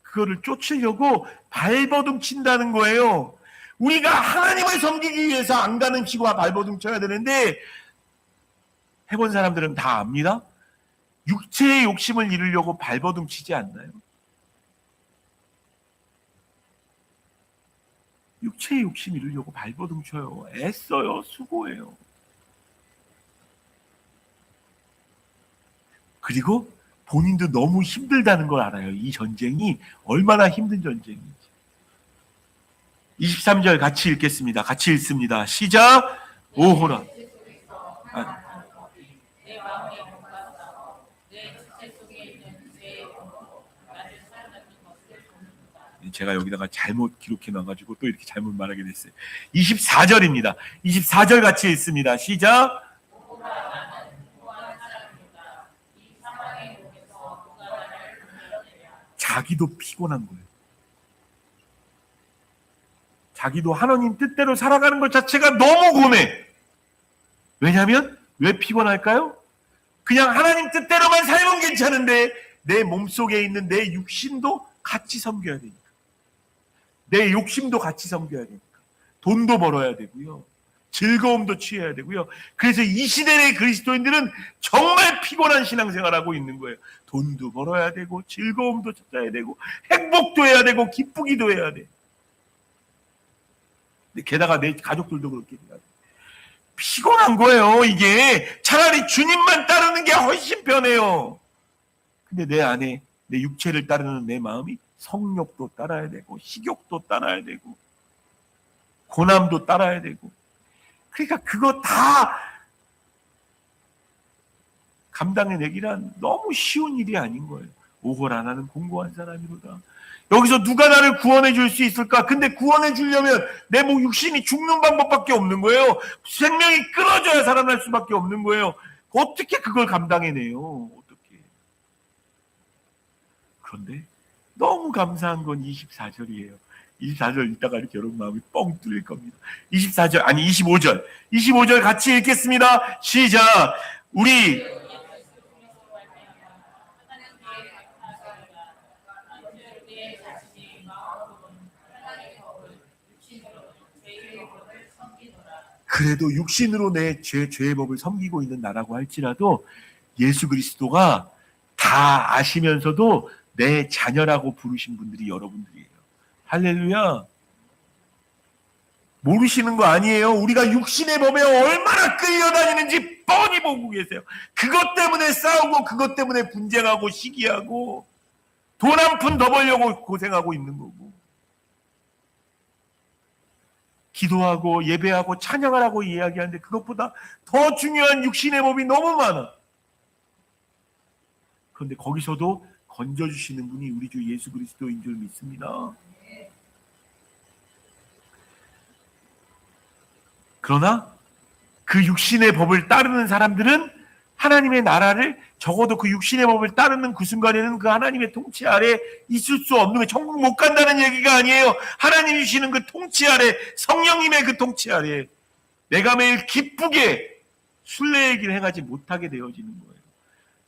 Speaker 1: 그거를 쫓으려고 발버둥 친다는 거예요. 우리가 하나님을 섬기기 위해서 안 가는 치고 발버둥 쳐야 되는데, 해본 사람들은 다 압니다. 육체의 욕심을 이루려고 발버둥 치지 않나요? 육체의 욕심 이루려고 발버둥 쳐요. 애써요. 수고해요. 그리고 본인도 너무 힘들다는 걸 알아요. 이 전쟁이 얼마나 힘든 전쟁인지. 23절 같이 읽겠습니다. 같이 읽습니다. 시작. 오호라. 제가 여기다가 잘못 기록해 놔가지고 또 이렇게 잘못 말하게 됐어요. 24절입니다. 24절 같이 읽습니다. 시작. 자기도 피곤한 거예요. 자기도 하나님 뜻대로 살아가는 것 자체가 너무 고뇌. 왜냐하면 왜 피곤할까요? 그냥 하나님 뜻대로만 살면 괜찮은데 내 몸속에 있는 내 육신도 같이 섬겨야 되니까. 내 욕심도 같이 섬겨야 되니까. 돈도 벌어야 되고요. 즐거움도 취해야 되고요. 그래서 이 시대의 그리스도인들은 정말 피곤한 신앙생활하고 있는 거예요. 돈도 벌어야 되고 즐거움도 찾아야 되고 행복도 해야 되고 기쁘기도 해야 돼. 게다가 내 가족들도 그렇게 돼야 돼. 피곤한 거예요. 이게 차라리 주님만 따르는 게 훨씬 편해요. 근데 내 안에 내 육체를 따르는 내 마음이 성욕도 따라야 되고 식욕도 따라야 되고 고난도 따라야 되고, 그러니까 그거 다 감당해내기란 너무 쉬운 일이 아닌 거예요. 오홀 안 하는 공고한 사람이로다. 여기서 누가 나를 구원해 줄 수 있을까? 근데 구원해 주려면 내 몸 육신이 죽는 방법밖에 없는 거예요. 생명이 끊어져야 살아날 수밖에 없는 거예요. 어떻게 그걸 감당해내요? 어떻게? 그런데 너무 감사한 건 24절이에요. 24절 읽다가 이렇게 여러분 마음이 뻥 뚫릴 겁니다. 24절, 아니 25절. 25절 같이 읽겠습니다. 시작. 우리 그래도 육신으로 내 죄의 법을 섬기고 있는 나라고 할지라도 예수 그리스도가 다 아시면서도 내 자녀라고 부르신 분들이 여러분들이에요. 할렐루야. 모르시는 거 아니에요. 우리가 육신의 법에 얼마나 끌려다니는지 뻔히 보고 계세요. 그것 때문에 싸우고 그것 때문에 분쟁하고 시기하고 돈 한 푼 더 벌려고 고생하고 있는 거고, 기도하고 예배하고 찬양을 하고 이야기하는데 그것보다 더 중요한 육신의 법이 너무 많아. 그런데 거기서도 건져주시는 분이 우리 주 예수 그리스도인 줄 믿습니다. 그러나 그 육신의 법을 따르는 사람들은 하나님의 나라를, 적어도 그 육신의 법을 따르는 그 순간에는 그 하나님의 통치 아래 있을 수 없는 거예요. 천국 못 간다는 얘기가 아니에요. 하나님이 주시는 그 통치 아래, 성령님의 그 통치 아래 내가 매일 기쁘게 순례의 길을 행하지 못하게 되어지는 거예요.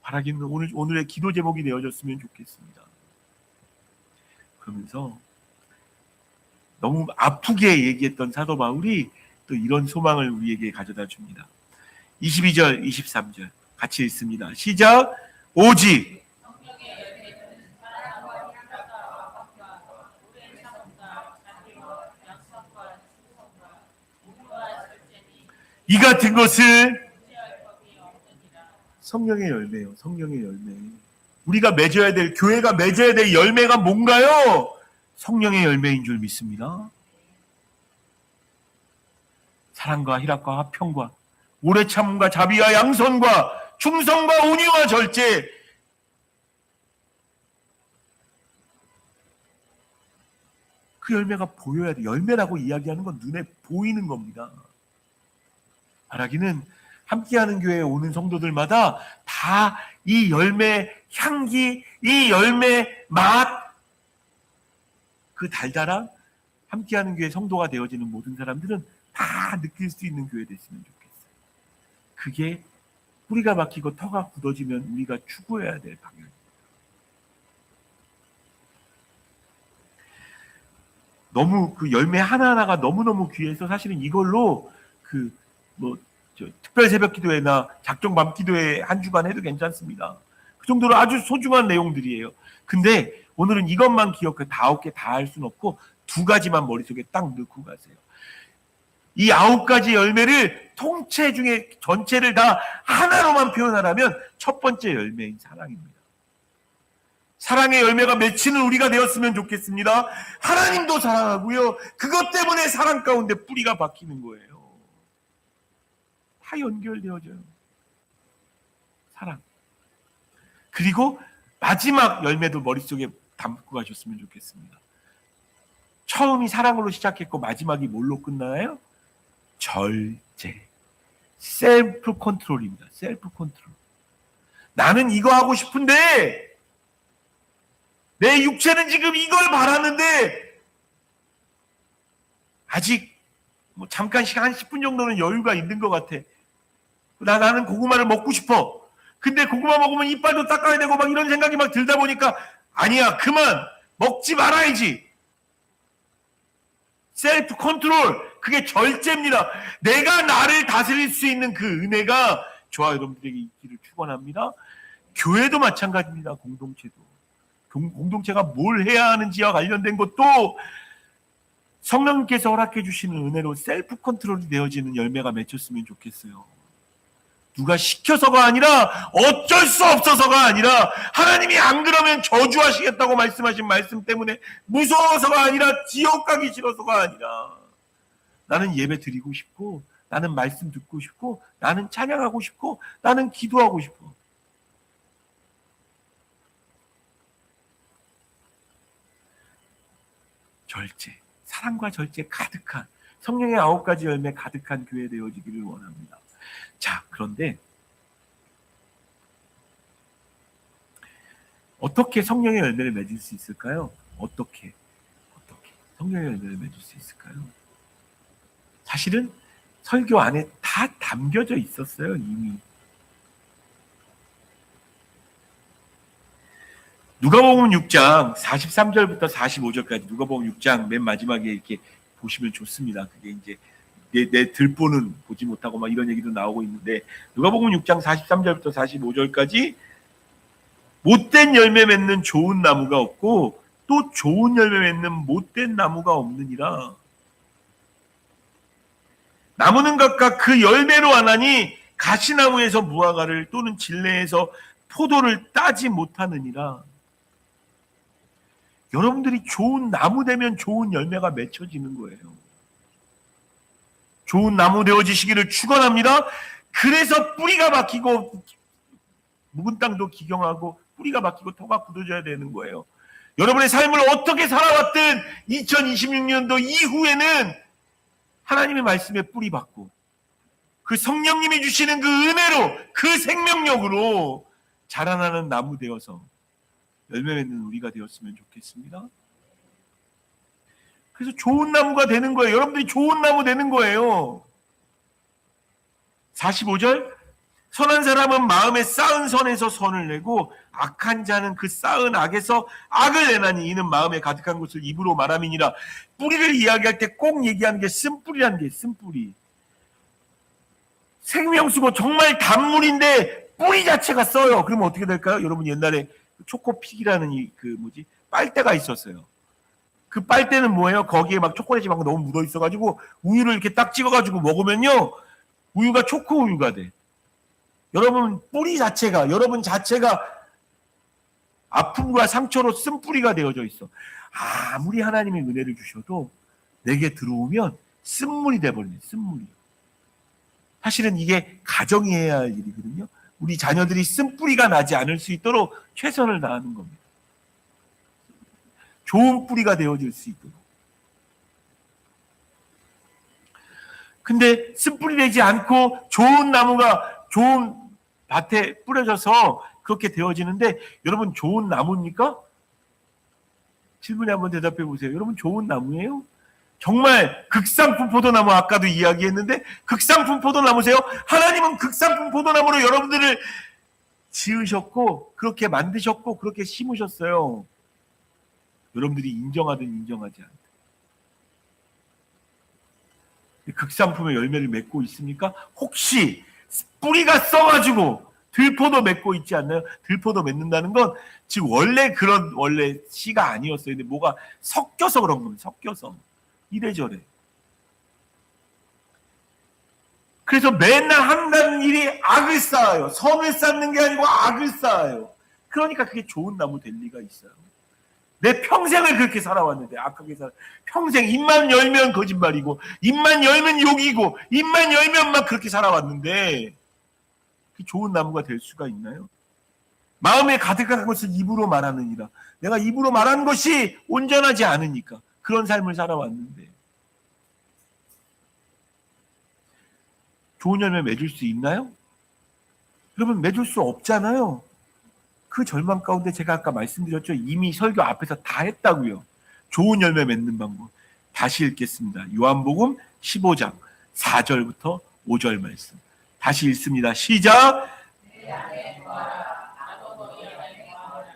Speaker 1: 바라기는 오늘의 기도 제목이 되어졌으면 좋겠습니다. 그러면서 너무 아프게 얘기했던 사도 바울이 또 이런 소망을 우리에게 가져다 줍니다. 22절, 23절 같이 읽습니다. 시작. 오직 이 같은 것을 성령의 열매요. 성령의 열매. 우리가 맺어야 될, 교회가 맺어야 될 열매가 뭔가요? 성령의 열매인 줄 믿습니다. 사랑과 희락과 화평과 오래 참음과 자비와 양선과 충성과 온유와 절제, 그 열매가 보여야 돼. 열매라고 이야기하는 건 눈에 보이는 겁니다. 바라기는 함께하는 교회에 오는 성도들마다 다 이 열매 향기, 이 열매 맛, 그 달달한 함께하는 교회 성도가 되어지는 모든 사람들은 다 느낄 수 있는 교회 됐으면 좋겠어요. 그게 뿌리가 막히고 터가 굳어지면 우리가 추구해야 될 방향입니다. 너무 그 열매 하나하나가 너무너무 귀해서 사실은 이걸로 특별 새벽 기도회나 작정 밤 기도회 한 주간 해도 괜찮습니다. 그 정도로 아주 소중한 내용들이에요. 근데 오늘은 이것만 기억해 9개 다 할 수는 없고 2가지만 머릿속에 딱 넣고 가세요. 이 9가지 열매를 통째 중에 전체를 다 하나로만 표현하라면 첫 번째 열매인 사랑입니다. 사랑의 열매가 맺히는 우리가 되었으면 좋겠습니다. 하나님도 사랑하고요. 그것 때문에 사랑 가운데 뿌리가 박히는 거예요. 다 연결되어져요. 사랑. 그리고 마지막 열매도 머릿속에 담고 가셨으면 좋겠습니다. 처음이 사랑으로 시작했고 마지막이 뭘로 끝나요? 절제. 셀프 컨트롤입니다. 셀프 컨트롤. 나는 이거 하고 싶은데 내 육체는 지금 이걸 바라는데 아직 잠깐 시간 한 10분 정도는 여유가 있는 것 같아. 나는 고구마를 먹고 싶어. 근데 고구마 먹으면 이빨도 닦아야 되고 막 이런 생각이 막 들다 보니까 아니야, 그만 먹지 말아야지. 셀프 컨트롤, 그게 절제입니다. 내가 나를 다스릴 수 있는 그 은혜가 저와 여러분들에게 있기를 축원합니다. 교회도 마찬가지입니다. 공동체도. 공동체가 뭘 해야 하는지와 관련된 것도 성령님께서 허락해 주시는 은혜로 셀프 컨트롤이 되어지는 열매가 맺혔으면 좋겠어요. 누가 시켜서가 아니라 어쩔 수 없어서가 아니라 하나님이 안 그러면 저주하시겠다고 말씀하신 말씀 때문에 무서워서가 아니라 지옥 가기 싫어서가 아니라 나는 예배 드리고 싶고 나는 말씀 듣고 싶고 나는 찬양하고 싶고 나는 기도하고 싶어. 절제, 사랑과 절제 가득한 성령의 9가지 열매 가득한 교회 되어지기를 원합니다. 자, 그런데 어떻게 성령의 열매를 맺을 수 있을까요? 어떻게 성령의 열매를 맺을 수 있을까요? 사실은 설교 안에 다 담겨져 있었어요, 이미. 누가복음 6장 43절부터 45절까지 누가복음 6장 맨 마지막에 이렇게 보시면 좋습니다. 그게 이제 내 들보는 보지 못하고 막 이런 얘기도 나오고 있는데 누가복음 6장 43절부터 45절까지 못된 열매 맺는 좋은 나무가 없고 또 좋은 열매 맺는 못된 나무가 없느니라. 나무는 각각 그 열매로 아나니 가시나무에서 무화과를 또는 진레에서 포도를 따지 못하느니라. 여러분들이 좋은 나무 되면 좋은 열매가 맺혀지는 거예요. 좋은 나무 되어지시기를 축원합니다. 그래서 뿌리가 박히고 묵은 땅도 기경하고 뿌리가 박히고 터가 굳어져야 되는 거예요. 여러분의 삶을 어떻게 살아왔든 2026년도 이후에는 하나님의 말씀에 뿌리 박고 그 성령님이 주시는 그 은혜로 그 생명력으로 자라나는 나무 되어서 열매 맺는 우리가 되었으면 좋겠습니다. 그래서 좋은 나무가 되는 거예요. 여러분들이 좋은 나무 되는 거예요. 45절 선한 사람은 마음에 쌓은 선에서 선을 내고 악한 자는 그 쌓은 악에서 악을 내나니 이는 마음에 가득한 것을 입으로 말함이니라. 뿌리를 이야기할 때 꼭 얘기하는 게 쓴뿌리라는 게 쓴뿌리. 생명수고 정말 단물인데 뿌리 자체가 써요. 그러면 어떻게 될까요? 여러분 옛날에 초코픽이라는 빨대가 있었어요. 그 빨대는 뭐예요? 거기에 막 초콜릿이 막 너무 묻어 있어가지고 우유를 이렇게 딱 찍어가지고 먹으면요 우유가 초코 우유가 돼. 여러분 뿌리 자체가 여러분 자체가 아픔과 상처로 쓴 뿌리가 되어져 있어. 아무리 하나님의 은혜를 주셔도 내게 들어오면 쓴물이 돼버리네. 쓴물이. 사실은 이게 가정이 해야 할 일이거든요. 우리 자녀들이 쓴 뿌리가 나지 않을 수 있도록 최선을 다하는 겁니다. 좋은 뿌리가 되어질 수 있도록. 근데 쓴 뿌리 되지 않고 좋은 나무가 좋은 밭에 뿌려져서 그렇게 되어지는데 여러분 좋은 나무입니까? 질문에 한번 대답해 보세요. 여러분 좋은 나무예요? 정말 극상품 포도나무 아까도 이야기했는데 극상품 포도나무세요? 하나님은 극상품 포도나무로 여러분들을 지으셨고 그렇게 만드셨고 그렇게 심으셨어요. 여러분들이 인정하든 인정하지 않든. 극상품의 열매를 맺고 있습니까? 혹시 뿌리가 써가지고 들포도 맺고 있지 않나요? 들포도 맺는다는 건 즉 원래 씨가 아니었어요. 근데 뭐가 섞여서 그런 겁니다. 섞여서 이래저래. 그래서 맨날 한다는 일이 악을 쌓아요. 선을 쌓는 게 아니고 악을 쌓아요. 그러니까 그게 좋은 나무 될 리가 있어요. 내 평생을 그렇게 살아왔는데 악하게 평생 입만 열면 거짓말이고 입만 열면 욕이고 입만 열면 막 그렇게 살아왔는데 그 좋은 나무가 될 수가 있나요? 마음에 가득한 것을 입으로 말하느니라. 내가 입으로 말하는 것이 온전하지 않으니까 그런 삶을 살아왔는데 좋은 열매 맺을 수 있나요? 여러분 맺을 수 없잖아요. 그 절망 가운데 제가 아까 말씀드렸죠. 이미 설교 앞에서 다 했다고요. 좋은 열매 맺는 방법. 다시 읽겠습니다. 요한복음 15장 4절부터 5절 말씀. 다시 읽습니다. 시작.
Speaker 2: 내 안에 거하라. 나도 너희 안에 거하라.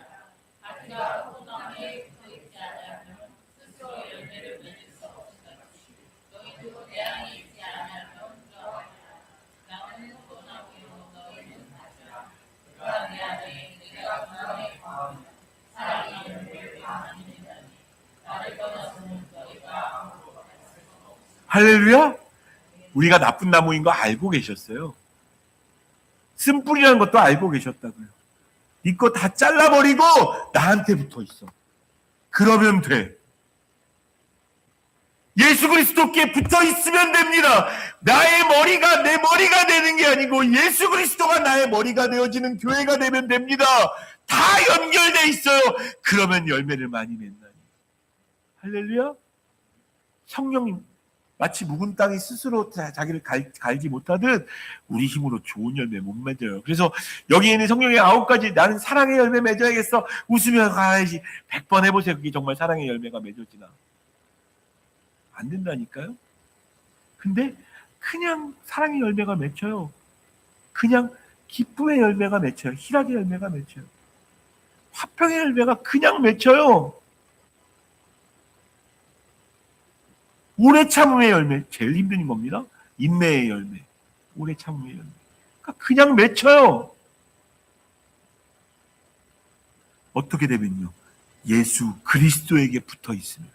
Speaker 2: 가지가 포도나무에 붙어 있지 않으면 스스로 열매를 맺을 수 없으니 너희도 내 안에 있지 않으면 떠나라. 나는 포도나무요 너희는 가지라. 내가 내 안에 내가 그 안에 거하면 사랑이 열매를 많이 맺나니 나를 떠나서는 너희가 아무것도 할 수 없으니.
Speaker 1: 할렐루야. 우리가 나쁜 나무인 거 알고 계셨어요. 쓴뿌리라는 것도 알고 계셨다고요. 네 거 다 잘라버리고 나한테 붙어 있어. 그러면 돼. 예수 그리스도께 붙어 있으면 됩니다. 나의 머리가 내 머리가 되는 게 아니고 예수 그리스도가 나의 머리가 되어지는 교회가 되면 됩니다. 다 연결돼 있어요. 그러면 열매를 많이 맺나니. 할렐루야. 성령님 마치 묵은 땅이 스스로 자기를 갈지 못하듯 우리 힘으로 좋은 열매 못 맺어요. 그래서 여기 있는 성령의 9가지 나는 사랑의 열매 맺어야겠어. 웃으며 가야지. 100번 해보세요. 그게 정말 사랑의 열매가 맺어지나. 안 된다니까요. 근데 그냥 사랑의 열매가 맺혀요. 그냥 기쁨의 열매가 맺혀요. 희락의 열매가 맺혀요. 화평의 열매가 그냥 맺혀요. 오래 참음의 열매, 제일 힘든 겁니다. 인내의 열매, 오래 참음의 열매. 그러니까 그냥 맺혀요. 어떻게 되면요? 예수 그리스도에게 붙어 있으면.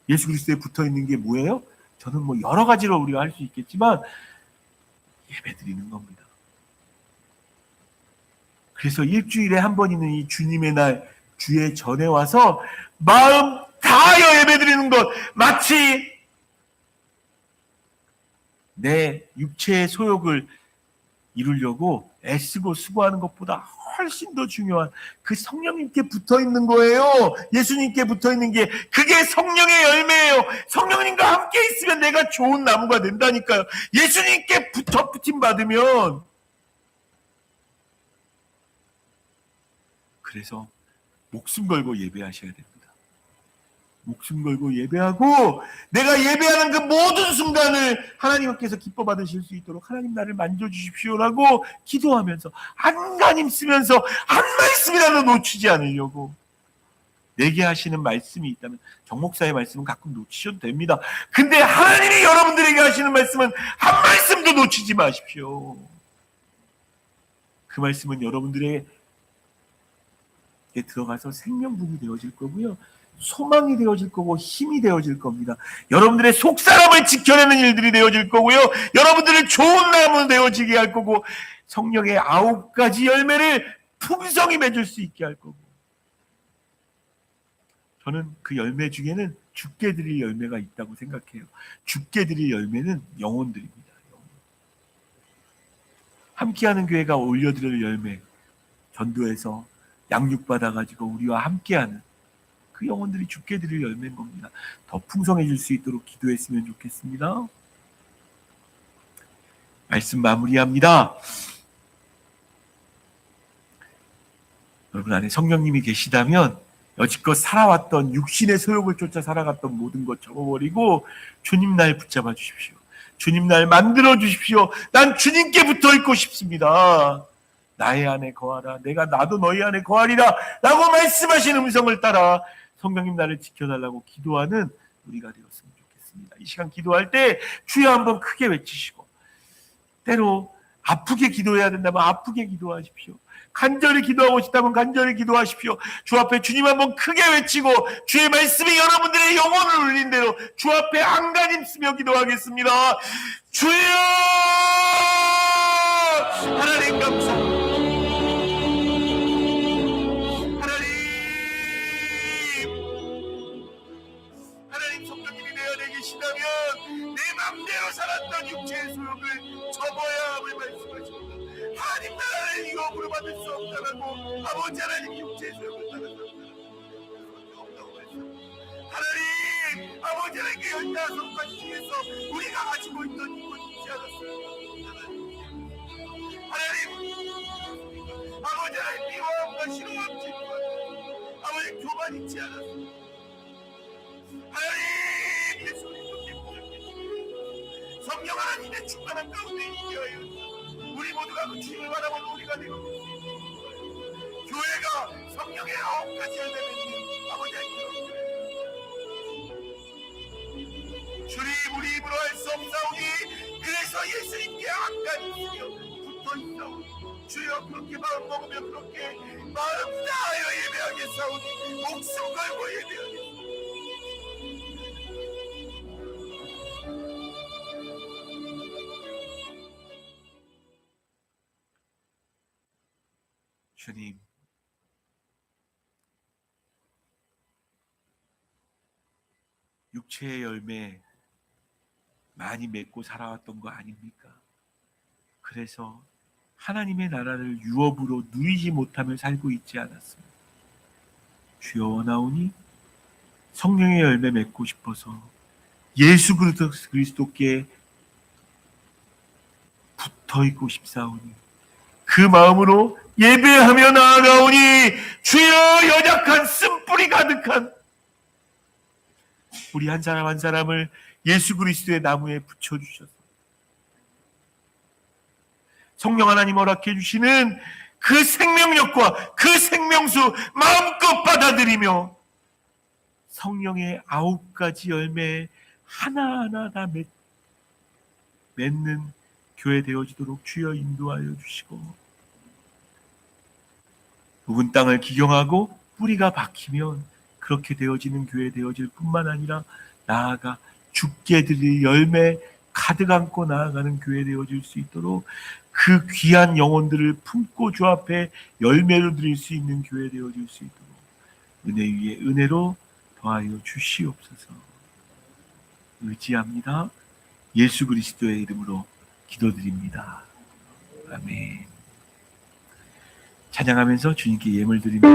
Speaker 1: 예수 그리스도에 붙어 있는 게 뭐예요? 저는 뭐 여러 가지로 우리가 할 수 있겠지만 예배 드리는 겁니다. 그래서 일주일에 한 번 있는 이 주님의 날 주의 전에 와서 마음 다하여 예배드리는 것, 마치 내 육체의 소욕을 이루려고 애쓰고 수고하는 것보다 훨씬 더 중요한 그 성령님께 붙어 있는 거예요. 예수님께 붙어 있는 게 그게 성령의 열매예요. 성령님과 함께 있으면 내가 좋은 나무가 된다니까요. 예수님께 붙임 받으면. 그래서 목숨 걸고 예배하셔야 됩니다. 목숨 걸고 예배하고 내가 예배하는 그 모든 순간을 하나님께서 기뻐 받으실 수 있도록 하나님 나를 만져주십시오라고 기도하면서 안간힘 쓰면서 한 말씀이라도 놓치지 않으려고. 내게 하시는 말씀이 있다면 정목사의 말씀은 가끔 놓치셔도 됩니다. 근데 하나님이 여러분들에게 하시는 말씀은 한 말씀도 놓치지 마십시오. 그 말씀은 여러분들에게 들어가서 생명분이 되어질 거고요, 소망이 되어질 거고 힘이 되어질 겁니다. 여러분들의 속사람을 지켜내는 일들이 되어질 거고요, 여러분들을 좋은 나무 되어지게 할 거고, 성령의 9가지 열매를 풍성히 맺을 수 있게 할 거고. 저는 그 열매 중에는 죽게 드릴 열매가 있다고 생각해요. 죽게 드릴 열매는 영혼들입니다. 함께하는 교회가 올려드릴 열매, 전도에서 양육받아가지고 우리와 함께하는 그 영혼들이 죽게 드릴 열매인 겁니다. 더 풍성해질 수 있도록 기도했으면 좋겠습니다. 말씀 마무리합니다. 여러분 안에 성령님이 계시다면 여지껏 살아왔던 육신의 소욕을 쫓아 살아갔던 모든 것 접어버리고 주님 날 붙잡아 주십시오. 주님 날 만들어 주십시오. 난 주님께 붙어 있고 싶습니다. 나의 안에 거하라. 내가 나도 너희 안에 거하리라 라고 말씀하신 음성을 따라 성령님 나를 지켜달라고 기도하는 우리가 되었으면 좋겠습니다. 이 시간 기도할 때 주여 한번 크게 외치시고, 때로 아프게 기도해야 된다면 아프게 기도하십시오. 간절히 기도하고 싶다면 간절히 기도하십시오. 주 앞에 주님 한번 크게 외치고 주의 말씀이 여러분들의 영혼을 울린 대로 주 앞에 안간힘 쓰며 기도하겠습니다. 주여! 하나님 감사합니다. 하나님 성령님이 내 안에 계시다면 내 맘대로 살았던 육체의 소욕을 접어야 함을 말씀하십니다. 하나님 나라를 이업으로 받을 수 없다라고 아버지 하나님 육체의 소욕을 따라서 없다고 말씀합니다. 하나님 아버지 하나님께 15가지 중에서 우리가 가지고 있던 이것 있지 않았습니까? 하나님 아버지 하나님 미워함과 싫어함 질투함 아버지 교만 있지 않았습니까? 하나님 예수님도 기쁘셨겠습니다. 성령 하나님의 충만한 가운데 있게 하여 우리 모두가 그 주님을 바라보는 우리가 되고 교회가 성령의 9가지 열매 맺는 아버지 하나님 주님 우리 입으로 할 수 없사오니 그래서 예수님께 안간히 있으며 붙어 있사오니 주여 그렇게 마음 먹으며 그렇게 마음 다하여 예배하겠사오니 목숨 걸고 예배하겠사오니 주님, 육체의 열매 많이 맺고 살아왔던 거 아닙니까? 그래서 하나님의 나라를 유업으로 누리지 못하며 살고 있지 않았습니다. 주여 원하오니 성령의 열매 맺고 싶어서 예수 그리스도께 붙어 있고 싶사오니 그 마음으로 예배하며 나아가오니 주여 연약한 쓴뿌리 가득한 우리 한 사람 한 사람을 예수 그리스도의 나무에 붙여주셔서 성령 하나님 허락해 주시는 그 생명력과 그 생명수 마음껏 받아들이며 성령의 9가지 열매 하나하나 다 맺는 교회 되어지도록 주여 인도하여 주시고, 묵은 땅을 기경하고 뿌리가 박히면 그렇게 되어지는 교회 되어질 뿐만 아니라 나아가 죽게 드릴 열매 가득 안고 나아가는 교회 되어질 수 있도록 그 귀한 영혼들을 품고 주 앞에 열매로 드릴 수 있는 교회 되어질 수 있도록 은혜 위에 은혜로 더하여 주시옵소서. 의지합니다. 예수 그리스도의 이름으로 기도드립니다. 아멘. 찬양하면서 주님께 예물 드립니다.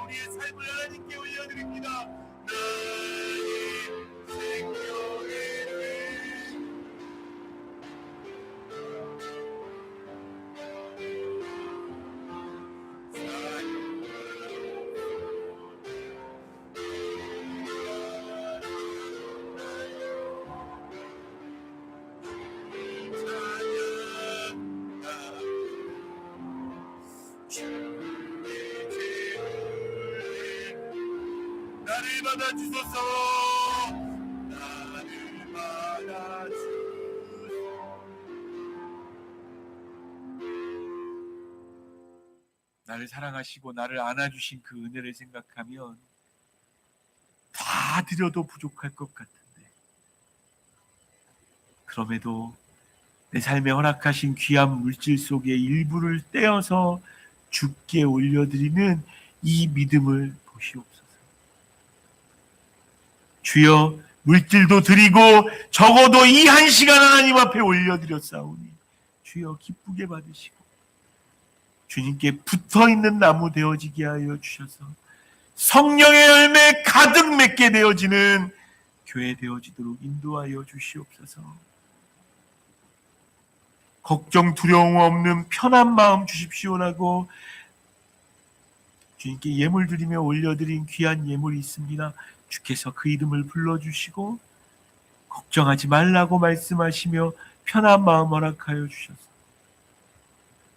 Speaker 1: 우리의 삶을 하나님께 올려드립니다. 나의 생명의 나를 받아주소서. 나를 받아주소서. 나를 사랑하시고 나를 안아주신 그 은혜를 생각하면 다 드려도 부족할 것 같은데, 그럼에도 내 삶에 허락하신 귀한 물질 속에 일부를 떼어서 주께 올려드리는 이 믿음을 보시옵소서. 주여, 물질도 드리고 적어도 이 한 시간 하나님 앞에 올려드렸사오니 주여 기쁘게 받으시고 주님께 붙어있는 나무 되어지게 하여 주셔서 성령의 열매 가득 맺게 되어지는 교회 되어지도록 인도하여 주시옵소서. 걱정 두려움 없는 편한 마음 주십시오라고 주님께 예물 드리며 올려드린 귀한 예물이 있습니다. 주께서 그 이름을 불러주시고 걱정하지 말라고 말씀하시며 편한 마음 허락하여 주셔서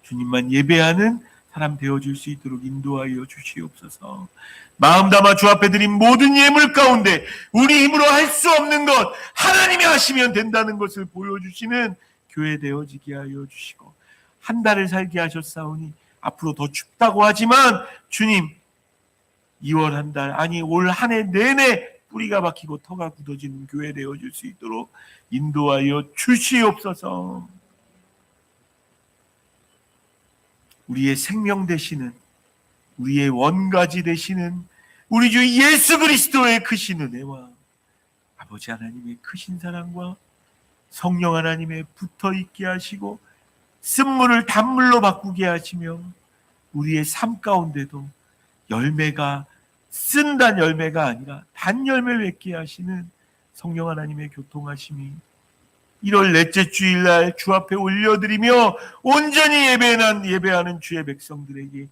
Speaker 1: 주님만 예배하는 사람 되어줄 수 있도록 인도하여 주시옵소서. 마음 담아 주 앞에 드린 모든 예물 가운데 우리 힘으로 할 수 없는 것 하나님이 하시면 된다는 것을 보여주시는 교회 되어지게 하여 주시고, 한 달을 살게 하셨사오니 앞으로 더 춥다고 하지만 주님 2월 한 달, 아니 올 한 해 내내 뿌리가 박히고 터가 굳어지는 교회 되어줄 수 있도록 인도하여 주시옵소서. 우리의 생명 되시는, 우리의 원가지 되시는 우리 주 예수 그리스도의 크신 은혜와 아버지 하나님의 크신 사랑과 성령 하나님의 붙어있게 하시고 쓴물을 단물로 바꾸게 하시며 우리의 삶 가운데도 열매가 쓴단 열매가 아니라 단 열매 맺게 하시는 성령 하나님의 교통하심이 1월 넷째 주일날 주 앞에 올려드리며 온전히 예배하는 주의 백성들에게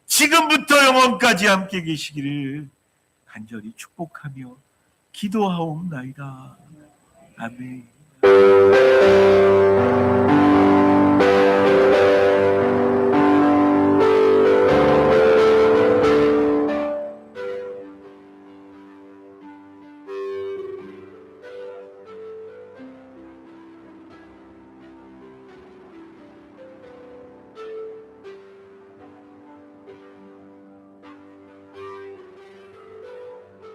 Speaker 1: 지금부터 영원까지 함께 계시기를 간절히 축복하며 기도하옵나이다. 아멘.